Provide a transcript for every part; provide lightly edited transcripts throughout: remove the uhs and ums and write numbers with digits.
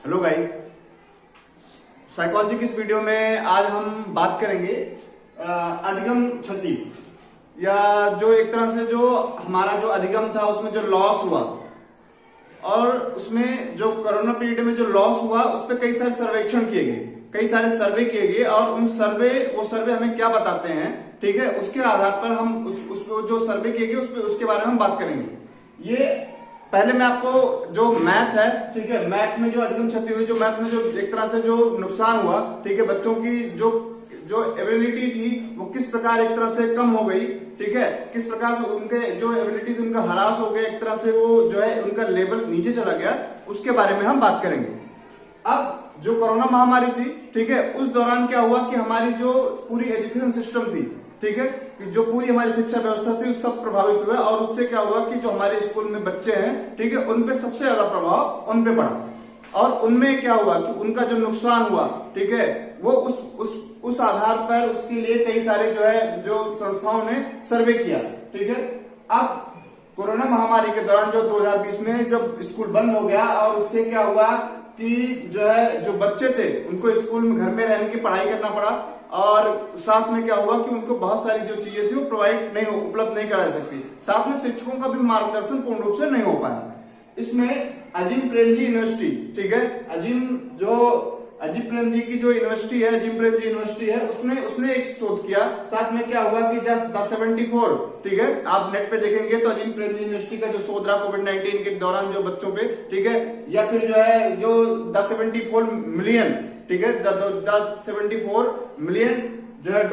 Hello guys, psychology की इस video में आज हम बात करेंगे अधिगम क्षति या जो एक तरह से जो हमारा जो अधिगम था उसमें जो लॉस हुआ और उसमें जो कोरोना पीरियड में जो लॉस हुआ उस पर कई सारे सर्वेक्षण किए गए, कई सारे सर्वे किए गए और उन वो सर्वे हमें क्या बताते हैं, ठीक है। उसके आधार पर हम उसको जो सर्वे किए गए उसके बारे में हम बात करेंगे। ये पहले मैं आपको जो मैथ है, ठीक है, मैथ में जो अधिगम क्षति हुई, जो मैथ में जो एक तरह से जो नुकसान हुआ, ठीक है, बच्चों की जो एबिलिटी थी वो किस प्रकार एक तरह से कम हो गई, ठीक है, किस प्रकार से उनके जो एबिलिटी उनका ह्रास हो गया, एक तरह से वो जो है उनका लेवल नीचे चला गया, उसके बारे में हम बात करेंगे। अब जो कोरोना महामारी थी, ठीक है, उस दौरान क्या हुआ कि हमारी जो पूरी एजुकेशन सिस्टम थी, ठीक है, कि जो पूरी हमारी शिक्षा व्यवस्था थी सब प्रभावित हुआ और उससे क्या हुआ कि जो हमारे स्कूल में बच्चे हैं, ठीक है, उन पे सबसे ज्यादा प्रभाव उन पे पड़ा और उनमें क्या हुआ कि उनका जो नुकसान हुआ, ठीक है, वो उस आधार पर उसके लिए कई सारे जो है जो संस्थाओं ने सर्वे किया, ठीक है। अब कोरोना महामारी के दौरान जो 2020 में जब स्कूल बंद हो गया और उससे क्या हुआ कि जो है जो बच्चे थे उनको स्कूल में घर में रहने की पढ़ाई करना पड़ा और साथ में क्या हुआ कि उनको बहुत सारी जो चीजें थी वो उपलब्ध नहीं करा सकती, साथ में शिक्षकों का भी मार्गदर्शन पूर्ण रूप से नहीं हो पाया। इसमें अजीम प्रेमजी यूनिवर्सिटी, ठीक है, अजीम प्रेमजी की जो यूनिवर्सिटी है, अजीम प्रेमजी यूनिवर्सिटी है, उसने एक शोध किया। साथ में क्या हुआ कि जस्ट द 74, ठीक है, आप नेट पे देखेंगे तो अजीम प्रेमजी यूनिवर्सिटी का जो शोध रहा कोविड-19 के दौरान जो बच्चों पे, ठीक है, या फिर जो है जो द 74 मिलियन, ठीक है, द 74 मिलियन जो है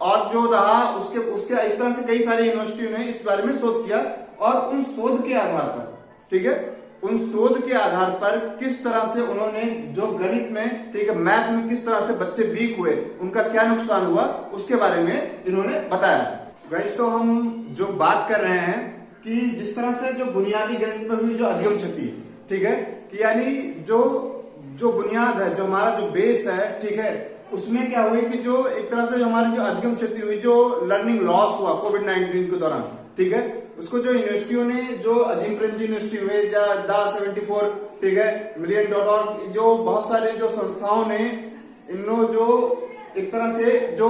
और जो रहा उसके इस तरह से कई सारी यूनिवर्सिटियों ने इस बारे में शोध किया और उन शोध के आधार पर, ठीक है, उन शोध के आधार पर किस तरह से उन्होंने जो गणित में, ठीक है, मैथ में किस तरह से बच्चे वीक हुए, उनका क्या नुकसान हुआ, उसके बारे में इन्होंने बताया। गाइस, तो हम जो बात कर रहे हैं कि जिस तरह से जो बुनियादी गणित में हुई जो अधिगम क्षति, ठीक है, कि यानी जो बुनियाद है, जो हमारा जो बेस है, ठीक है, उसमें क्या हुई कि जो एक तरह से हमारी जो अधिगम क्षति हुई, जो लर्निंग लॉस हुआ कोविड-19 के दौरान, ठीक है, उसको जो यूनिवर्सिटियों ने, जो अजीम प्रेमजी यूनिवर्सिटी हुए, द 74, ठीक है, मिलियन .org, जो बहुत सारे जो संस्थाओं ने इन्होंने जो एक तरह से जो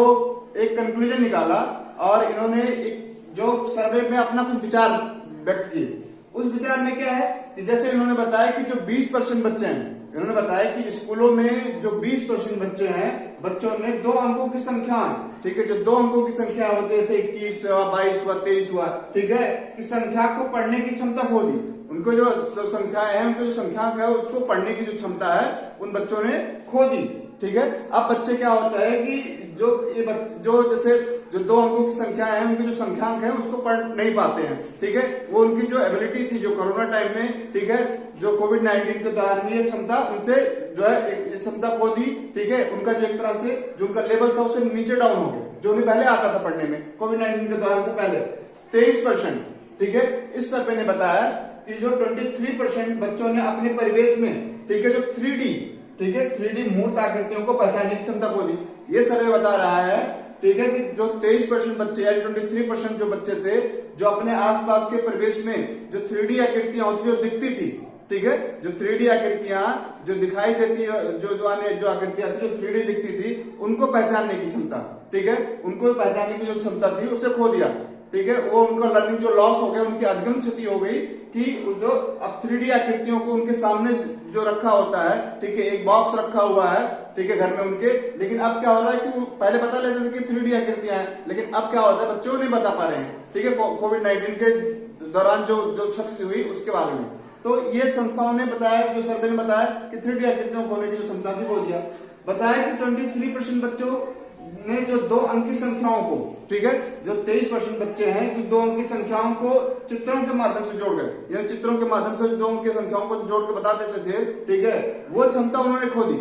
एक कंक्लूजन निकाला और इन्होंने एक जो सर्वे में अपना कुछ विचार व्यक्त किए। उस विचार में क्या है कि जैसे इन्होंने बताया कि जो 20% बच्चे हैं, इन्होंने बताया कि स्कूलों में जो 20% बच्चे हैं, बच्चों ने 2 अंकों की संख्या, ठीक है, जो 2 अंकों की संख्या होती है, जैसे 21 हुआ, 22 हुआ, 23 हुआ, ठीक है, इस संख्या को पढ़ने की क्षमता खो दी। उनको जो संख्याएं हैं, उनको जो संख्या है उसको पढ़ने की जो क्षमता है उन बच्चों ने खो दी, ठीक है। अब बच्चे क्या होता है कि जो जैसे जो 2 अंकों की संख्या है, उनकी जो संख्यांक है उसको पढ़ नहीं पाते हैं, ठीक है, वो उनकी जो एबिलिटी थी जो कोरोना टाइम में, ठीक है, जो कोविड-19 के दौरान भी ये क्षमता उनसे जो है ये क्षमता खो दी, ठीक है, उनका जो एक तरह से जो उनका लेवल था उससे नीचे डाउन हो गया, जो उन्हें पहले आता था पढ़ने में कोविड-19 के दौरान से पहले 23%, ठीक है। इस सर्वे ने बताया कि जो 23% बच्चों ने अपने परिवेश में, ठीक है, जो 3D, ठीक है, 3D मूर्त आकृतियों को पहचानने की क्षमता खो दी। ये सर्वे बता रहा है, ठीक है, कि जो 23% बच्चे या 23% जो बच्चे थे जो अपने आसपास के परिवेश में जो 3D आकृतियां होती जो दिखती थी, ठीक है, जो 3D आकृतियां जो दिखाई देती है, जो आकृतियां थी जो 3D दिखती थी, उनको पहचानने की क्षमता, ठीक है, उनको पहचानने की जो क्षमता थी उसे खो दिया, ठीक है, वो उनका लर्निंग जो लॉस हो गया, उनकी अधिगम क्षति हो गई कि जो अब 3D आकृतियों को उनके सामने जो रखा होता है, ठीक है, एक बॉक्स रखा हुआ है, ठीक है, घर में उनके, लेकिन अब क्या हो रहा है कि वो पहले बता लेते थे कि 3D आकृतियां हैं, लेकिन अब क्या होता है बच्चों नहीं बता पा रहे हैं, ठीक है, कोविड-19 के दौरान जो क्षति हुई उसके बारे में। तो ये संस्थाओं ने बताया, जो सर्वे ने बताया कि 3D आकृतियों को होने की जो क्षमता थी वो दिया। बताया कि 23% बच्चों ने जो 2 अंक की संख्याओं को, ठीक है, जो 23% बच्चे हैं जो 2 अंक की संख्याओं को चित्रों के माध्यम से जोड़ गए, यानी चित्रों के माध्यम से 2 अंक की संख्याओं को जोड़ के बता देते थे, ठीक है, वो क्षमता उन्होंने खो दी।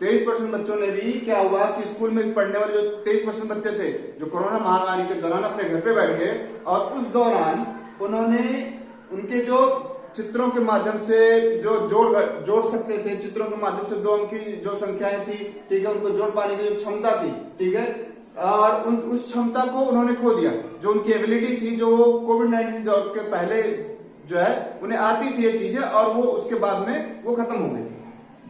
23% बच्चों ने भी क्या हुआ कि स्कूल में पढ़ने वाले जो 23% बच्चे थे जो कोरोना महामारी के दौरान अपने घर पे बैठ गए और उस दौरान उन्होंने उनके जो चित्रों के माध्यम से जो जोड़ सकते थे, चित्रों के माध्यम से 2 अंक की जो संख्याएं थी, ठीक है, उनको जोड़ पाने की जो क्षमता थी, ठीक है, और उस क्षमता को उन्होंने खो दिया। जो उनकी एबिलिटी थी, जो कोविड-19 के पहले जो है उन्हें आती थी ये चीजें और वो उसके बाद में वो खत्म हो गई।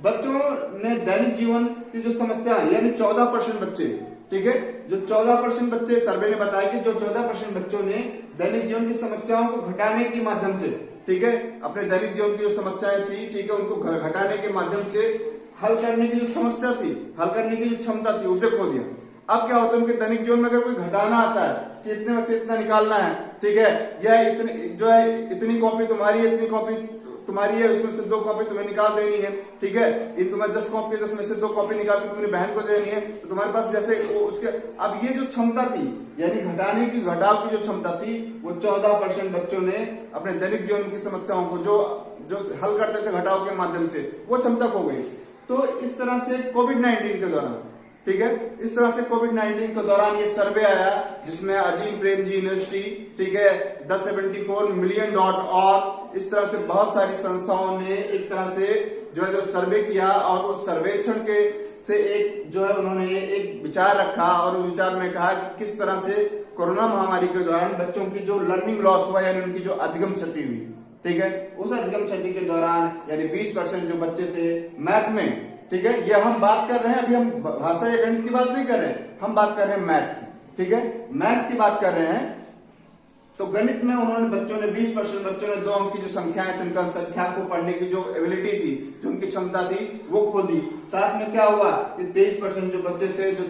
बच्चों ने दैनिक जीवन की जो समस्या है, यानी 14% बच्चे, ठीक है, जो 14% बच्चे, सर्वे ने बताया कि जो 14% बच्चों ने दैनिक जीवन की समस्याओं को घटाने के माध्यम से, ठीक है, अपने दैनिक जीवन की जो समस्याएं थी, ठीक है, उनको घटाने के माध्यम से हल करने की जो समस्या थी, हल करने की जो क्षमता थी, उसे खो दिया। अब क्या होता है, उनके दैनिक जीवन में अगर कोई घटाना आता है कि इतने में से इतना निकालना है, ठीक है, यह इतनी जो है इतनी कॉपी तुम्हारी है, इतनी कॉपी तुम्हारी है, उसमें से 2 कॉपी तुम्हें निकाल देनी है, ठीक है, इन तुम्हें 10 कॉपी, 10 में से 2 कॉपी निकाल के तुम्हारी बहन को देनी है, तो तुम्हारे पास जैसे उसके, अब ये जो क्षमता थी, यानी घटाने की, घटाव की जो क्षमता थी, वो 14% बच्चों ने अपने दैनिक जीवन की समस्याओं को जो हल करते थे घटाव के माध्यम से, वो क्षमता खो गई। तो इस तरह से कोविड-19 के दौरान, ठीक है, इस तरह से कोविड-19 के दौरान ये सर्वे आया जिसमें अजीम प्रेमजी यूनिवर्सिटी, ठीक है, the74million.org, इस तरह से बहुत सारी संस्थाओं ने एक तरह से जो सर्वे किया और उस सर्वेक्षण के से एक जो है उन्होंने एक विचार रखा और उस विचार में कहा कि किस तरह से कोरोना महामारी के दौरान बच्चों की जो लर्निंग लॉस हुआ, यानी उनकी जो अधिगम क्षति हुई, ठीक है, उस अधिगम क्षति के दौरान यानी 20% जो बच्चे थे मैथ में, ठीक है, ये हम बात कर रहे हैं, अभी हम भाषा या गणित की बात नहीं कर रहे हैं, हम बात कर रहे हैं मैथ की, ठीक है, मैथ की बात कर रहे हैं। तो गणित में उन्होंने बच्चों ने 20% बच्चों ने 2 अंक की जो संख्याएं थी, उनका संख्या को पढ़ने की जो एबिलिटी थी, जो उनकी क्षमता थी, वो खो दी। साथ में क्या हुआ कि 23% जो बच्चे थे जो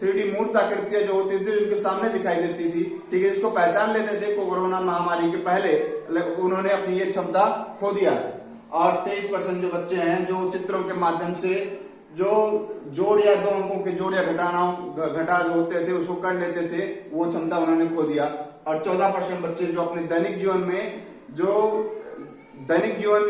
3D मूर्त आकृतियां जो होती थी उनके सामने दिखाई देती थी, ठीक है, इसको पहचान लेते थे, कोरोना महामारी के पहले उन्होंने अपनी ये क्षमता खो दिया। और 23% जो बच्चे हैं जो चित्रों के माध्यम से जो जोड़ या 2 अंकों के जोड़ या घटा जो होते थे उसको कर लेते थे, वो क्षमता उन्होंने खो दिया। और 14% बच्चे जो अपने दैनिक जीवन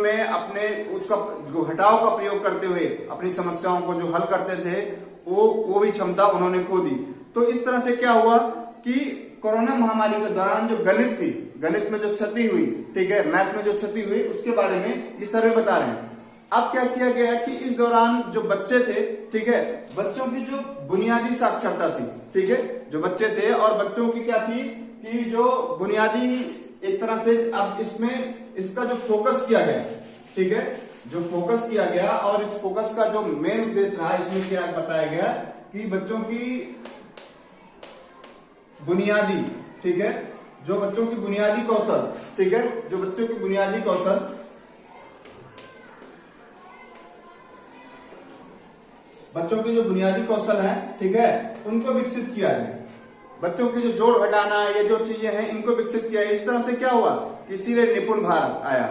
में अपने उसका जो घटाव का प्रयोग करते हुए अपनी समस्याओं को जो हल करते थे, वो भी क्षमता उन्होंने खो दी। तो इस तरह से क्या हुआ कि कोरोना महामारी के दौरान जो गणित थी, गणित में जो क्षति हुई, ठीक है, मैथ में जो क्षति हुई, उसके बारे में ये सर्वे बता रहे हैं। अब क्या किया गया कि इस दौरान जो बच्चे थे, ठीक है, बच्चों की जो बुनियादी साक्षरता थी, ठीक है, जो बच्चे थे और बच्चों की क्या थी कि जो बुनियादी एक तरह से, अब इसमें इसका जो फोकस किया गया, ठीक है, जो फोकस किया गया और इस फोकस का जो मेन उद्देश्य रहा, इसमें क्या बताया गया कि बच्चों की बुनियादी, ठीक है, जो बच्चों की बुनियादी कौशल, ठीक है, जो बच्चों की बुनियादी कौशल, बच्चों के जो बुनियादी कौशल हैं, ठीक है, उनको विकसित किया है। बच्चों के जो जोड़ घटाना, ये जो चीजें हैं, इनको विकसित किया है। इस तरह से क्या हुआ, इसीलिए निपुण भारत आया।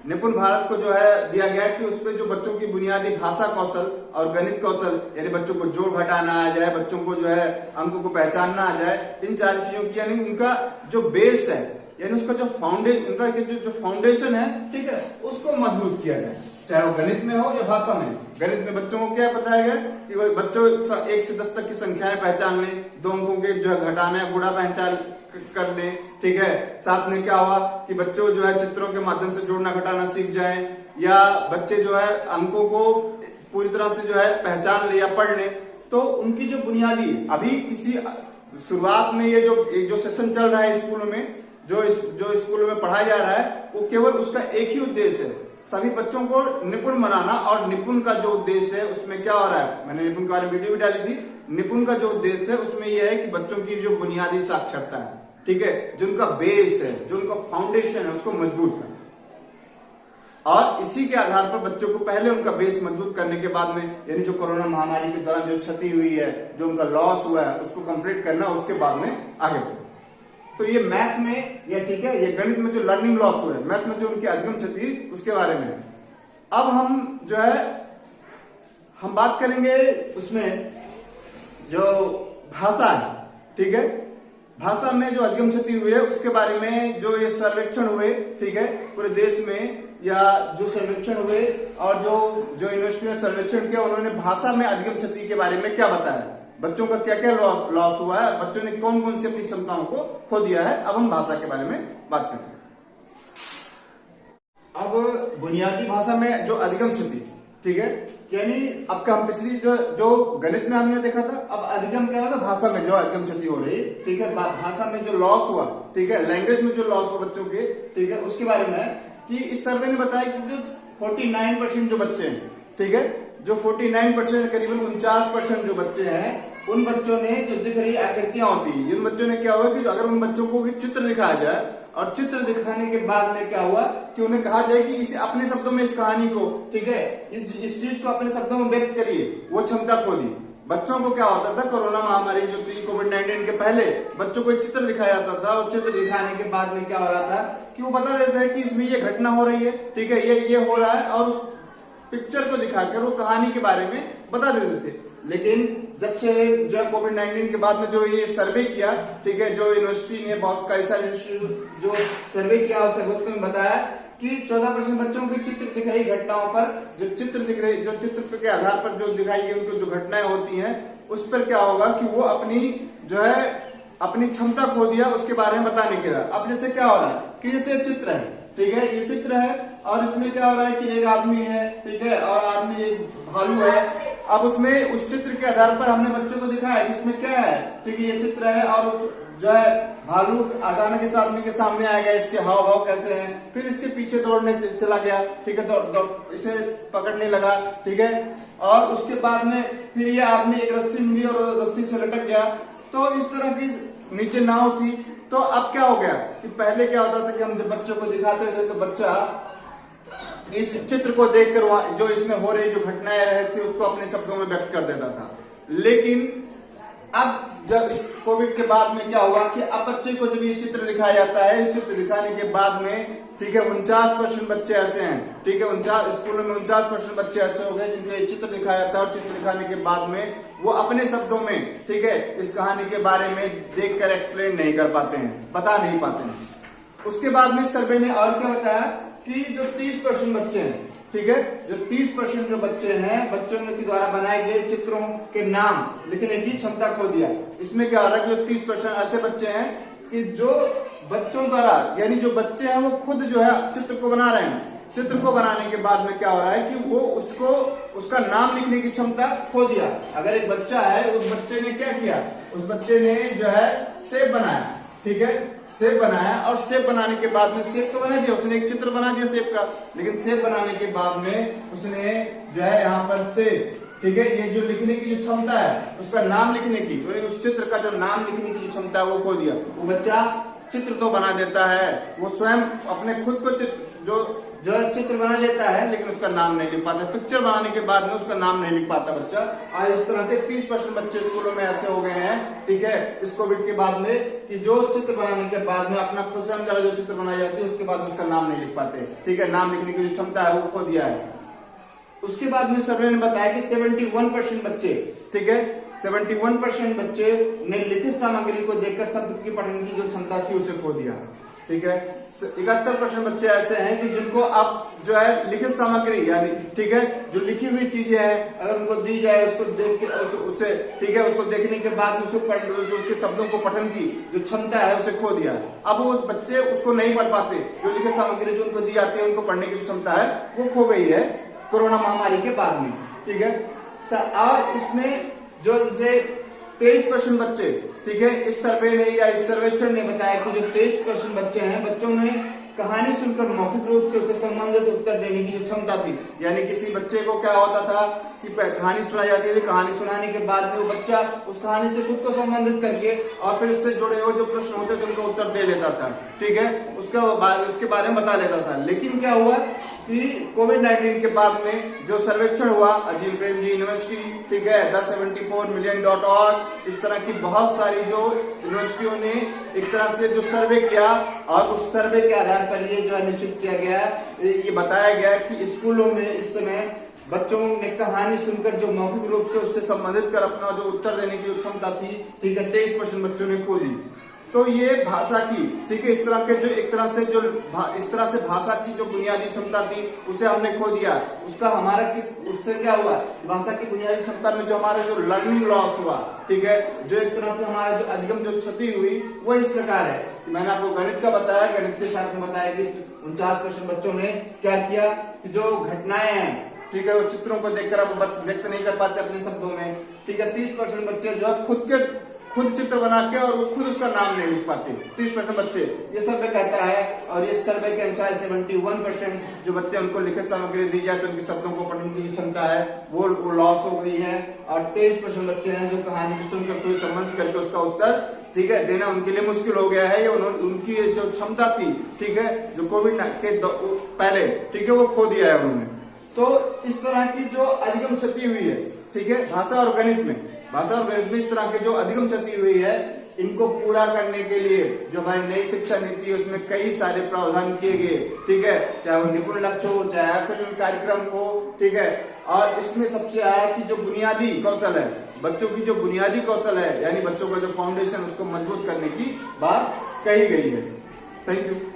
निपुण भारत को जो है दिया गया कि उसपे जो बच्चों की बुनियादी भाषा कौशल और गणित कौशल, यानी बच्चों को जोड़ घटाना आ जाए, बच्चों को जो है अंकों को पहचानना आ जाए, इन 4 चीजों की, यानी उनका जो बेस है, यानी उसका जो फाउंडेशन है, ठीक है, उसको मजबूत किया जाए, चाहे वो गणित में हो या भाषा में। गणित में बच्चों को क्या बताया गया कि वो बच्चों 1 से 10 तक की संख्याएं पहचान लें, 2 अंकों के जो है घटाना गुणा पहचान कर लें, ठीक है। साथ में क्या हुआ कि बच्चों जो है चित्रों के माध्यम से जोड़ना घटाना सीख जाएं, या बच्चे जो है अंकों को पूरी तरह से जो है पहचान ले या पढ़ ले। तो उनकी जो बुनियादी, अभी किसी शुरुआत में ये जो सेशन चल रहा है स्कूलों में, जो स्कूलों में पढ़ाया जा रहा है, वो केवल उसका एक ही उद्देश्य है, सभी बच्चों को निपुण बनाना। और निपुण का जो उद्देश्य है उसमें क्या हो रहा है, मैंने निपुण के बारे में वीडियो भी डाली थी। निपुण का जो उद्देश्य है उसमें यह है कि बच्चों की जो बुनियादी साक्षरता है, ठीक है, जो उनका बेस है, जो उनका फाउंडेशन है, उसको मजबूत करना। और इसी के आधार पर बच्चों को पहले उनका बेस मजबूत करने के बाद में, यानी जो कोरोना महामारी के दौरान जो क्षति हुई है, जो उनका लॉस हुआ है, उसको कंप्लीट करना, उसके बाद में आगे बढ़ना। तो ये मैथ में, ये ठीक है, ये गणित में जो लर्निंग लॉस हुआ है, मैथ में जो उनकी अधिगम क्षति, उसके बारे में। अब हम जो है हम बात करेंगे उसमें जो भाषा है, ठीक है, भाषा में जो अधिगम क्षति हुई है उसके बारे में जो ये सर्वेक्षण हुए, ठीक है, पूरे देश में, या जो सर्वेक्षण हुए और जो यूनिवर्सिटी ने सर्वेक्षण किया, उन्होंने भाषा में अधिगम क्षति के बारे में क्या बताया, बच्चों का क्या क्या लॉस हुआ है, बच्चों ने कौन कौन सी अपनी क्षमताओं को खो दिया है। अब हम भाषा के बारे में बात करते हैं। अब बुनियादी भाषा में जो अधिगम क्षति, ठीक है। यानी आपका हम पिछली जो गणित में हमने देखा था, अब अधिगम क्या होता है, भाषा में जो अधिगम क्षति हो रही, ठीक है, भाषा में जो लॉस हुआ, ठीक है, लैंग्वेज में जो लॉस हुआ बच्चों के, ठीक है, उसके बारे में कि इस सर्वे ने बताया कि जो 49% जो बच्चे हैं, ठीक है, जो 49% करीबन 49% जो बच्चे हैं, उन बच्चों ने जो दिख रही आकृतियां होती है, इन बच्चों ने क्या हुआ कि अगर उन बच्चों को चित्र दिखाया जाए और चित्र दिखाने के बाद में क्या हुआ कि उन्हें कहा जाए कि इसे अपने शब्दों में इस कहानी को, ठीक है, इस चीज को अपने शब्दों में व्यक्त करिए, वो क्षमता खो दी। बच्चों को क्या होता था, कोरोना महामारी जो थी, कोविड-19 के पहले बच्चों को एक चित्र दिखाया जाता था और चित्र दिखाने के बाद में क्या हो रहा था कि वो बता देते हैं कि इसमें ये घटना हो रही है, ठीक है, ये हो रहा है, और उस पिक्चर को दिखाकर वो कहानी के बारे में बता देते थे। लेकिन जब से जो कोविड-19 के बाद में जो ये सर्वे किया, ठीक है, जो यूनिवर्सिटी ने बहुत का ऐसा जो सर्वे किया, उस सर्वे में बताया कि 14% बच्चों की चित्र दिख रही घटनाओं पर, जो चित्र दिख रही, जो चित्र के आधार पर जो दिखाई गई उनको जो घटनाएं होती हैं, उस पर क्या होगा कि वो अपनी जो है अपनी क्षमता खो दिया उसके बारे में बताने के लिए। अब जैसे क्या हो रहा है कि जैसे चित्र है, ठीक है, ये चित्र है और इसमें क्या हो रहा है कि एक आदमी है, ठीक है, और आदमी एक भालू है। अब उसमें उस चित्र के आधार पर हमने बच्चों को दिखाया कि इसमें क्या है, ठीक है, ये चित्र है और जो है भालू अचानक इस आदमी के सामने आ गया, इसके हाव भाव कैसे हैं, फिर इसके पीछे दौड़ने चला गया, ठीक है, दौड़ इसे पकड़ने लगा, ठीक है, और उसके बाद में फिर ये आदमी एक रस्सी मिली और रस्सी से लटक गया। तो इस तरह की नीचे नाव थी। तो अब क्या हो गया कि पहले क्या होता था कि हम जब बच्चों को दिखाते थे तो बच्चा इस चित्र को देखकर जो इसमें हो रही जो घटनाएं रहती उसको अपने शब्दों में व्यक्त कर देता था। लेकिन अब जब इस कोविड के बाद में क्या हुआ कि अब बच्चे को जब ये चित्र दिखाया जाता है, इस चित्र दिखाने के बाद में, ठीक है, 49% बच्चे ऐसे हैं, ठीक है, 49 स्कूलों में 49% बच्चे ऐसे हो गए जिनको ये चित्र दिखाया जाता है और चित्र दिखाने के बाद में वो अपने शब्दों में, ठीक है, इस कहानी के बारे में देखकर एक्सप्लेन नहीं कर पाते हैं, बता नहीं पाते हैं। उसके बाद में सर्वे ने और क्या बताया कि जो 30% बच्चे हैं, ठीक है, जो 30% जो बच्चे हैं, बच्चों के द्वारा बनाए गए चित्रों के नाम लिखने की क्षमता खो दिया। इसमें क्या हो रहा है कि जो 30% ऐसे बच्चे हैं कि जो बच्चों द्वारा, यानी जो बच्चे हैं वो खुद जो है चित्र को बना रहे हैं, चित्र को बनाने के बाद में क्या हो रहा है कि वो उसका नाम लिखने की क्षमता खो दिया। अगर एक बच्चा है, उस बच्चे ने क्या किया, उस बच्चे ने जो है सेब बनाया, ठीक है, सेब बनाया और सेब बनाने के बाद में सेब तो बना दिया, उसने एक चित्र बना दिया सेब का, लेकिन सेब बनाने के बाद में उसने जो है यहाँ पर सेब, ठीक है, ये जो लिखने की जो क्षमता है उसका नाम लिखने की, उस चित्र का जो नाम लिखने की जो क्षमता है वो खो दिया। वो बच्चा चित्र तो बना देता है, वो स्वयं अपने खुद को जो चित्र बना देता है, लेकिन उसका नाम नहीं लिख पाता। पिक्चर बनाने के बाद में उसका नाम नहीं लिख पाता बच्चा। आज इस तरह के 30% बच्चे स्कूलों में ऐसे हो गए हैं, ठीक है, इस कोविड के बाद में, कि जो चित्र बनाने के बाद में अपना खुद स्वयं द्वारा जो चित्र बनाई जाती है उसके बाद उसका नाम नहीं लिख पाते, ठीक है, नाम लिखने की जो क्षमता है वो खो दिया है। उसके बाद में सर्वे ने बताया कि 71% बच्चे, ठीक है, 71% बच्चे ने लिखित सामग्री को देखकर शब्द की पढ़ने की जो क्षमता थी उसे खो दिया, ठीक है। 71% बच्चे ऐसे हैं कि जिनको आप जो है लिखित सामग्री, यानी ठीक है, जो लिखी हुई चीजें हैं अगर उनको दी जाए, उसको देख के उसे, ठीक है, उसको देखने के बाद उसके शब्दों को पठन की जो क्षमता है उसे खो दिया। अब वो बच्चे उसको नहीं पढ़ पाते, जो लिखित सामग्री जो उनको दी जाती है उनको पढ़ने की क्षमता है वो खो गई है कोरोना महामारी के बाद में, ठीक है। और इसमें जो जैसे 23% बच्चे, ठीक है, इस सर्वे ने या इस सर्वेक्षण ने बताया कि जो 23% बच्चे हैं, बच्चों में कहानी सुनकर मौखिक रूप से उससे संबंधित उत्तर देने की जो क्षमता थी, यानी किसी बच्चे को क्या होता था कि कहानी सुनाई जाती थी, कहानी सुनाने के बाद में वो बच्चा उस कहानी से खुद को संबंधित करके और फिर उससे जुड़े हुए जो प्रश्न होते थे उनको उत्तर दे लेता था, ठीक है, उसके बारे में बता लेता था। लेकिन क्या हुआ कि कोविड-19 के बाद में जो सर्वेक्षण हुआ, अजीम प्रेमजी यूनिवर्सिटी, ठीक है, the74million.org, इस तरह की बहुत सारी जो यूनिवर्सिटियों ने एक तरह से जो सर्वे किया और उस सर्वे के आधार पर ये जो है निश्चित किया गया, ये बताया गया कि स्कूलों में इस समय बच्चों ने कहानी सुनकर जो मौखिक रूप से उससे संबंधित कर अपना जो उत्तर देने की क्षमता थी, ठीक है, 23% बच्चों ने खो दी। तो ये भाषा की, ठीक है, इस तरह के जो एक तरह से जो इस तरह से भाषा की जो बुनियादी क्षमता थी उसे हमने खो दिया। उसका हमारा उससे क्या हुआ, भाषा की बुनियादी क्षमता में जो हमारा जो लर्निंग लॉस हुआ, ठीक है, जो एक तरह से हमारा जो अधिगम जो क्षति हुई वो इस प्रकार है कि मैंने आपको गणित का बताया, गणित के साथ में बताया कि 49% बच्चों ने क्या किया कि जो घटनाएं हैं, ठीक है, वो चित्रों को देखकर अब व्यक्त नहीं कर पाते अपने शब्दों में। ठीक है, 30% बच्चे जो है खुद चित्र बना के और वो खुद उसका नाम नहीं लिख पाते, 30% बच्चे, ये सर्वे कहता है। और इस सर्वे के अनुसार 71% जो बच्चे उनको लिखित सामग्री दी जाए तो उनके शब्दों को पढ़ने की क्षमता है वो लॉस हो गई है। और 23% बच्चे हैं जो कहानी को सुनकर कोई संबंध करके उसका उत्तर, ठीक है, देना उनके लिए मुश्किल हो गया है, या उनकी जो क्षमता थी, ठीक है, जो कोविड के पहले, ठीक है, वो खो दिया है उन्होंने। तो इस तरह की जो अधिगम क्षति हुई है, ठीक है, भाषा और गणित में इस तरह की जो अधिगम क्षति हुई है, इनको पूरा करने के लिए जो हमारी नई शिक्षा नीति है उसमें कई सारे प्रावधान किए गए, ठीक है, चाहे वो निपुण लक्ष्य हो, चाहे आकलन कार्यक्रम हो, ठीक है। और इसमें सबसे आया कि जो बुनियादी कौशल है, बच्चों की जो बुनियादी कौशल है, यानी बच्चों का जो फाउंडेशन, उसको मजबूत करने की बात कही गई है। Thank you.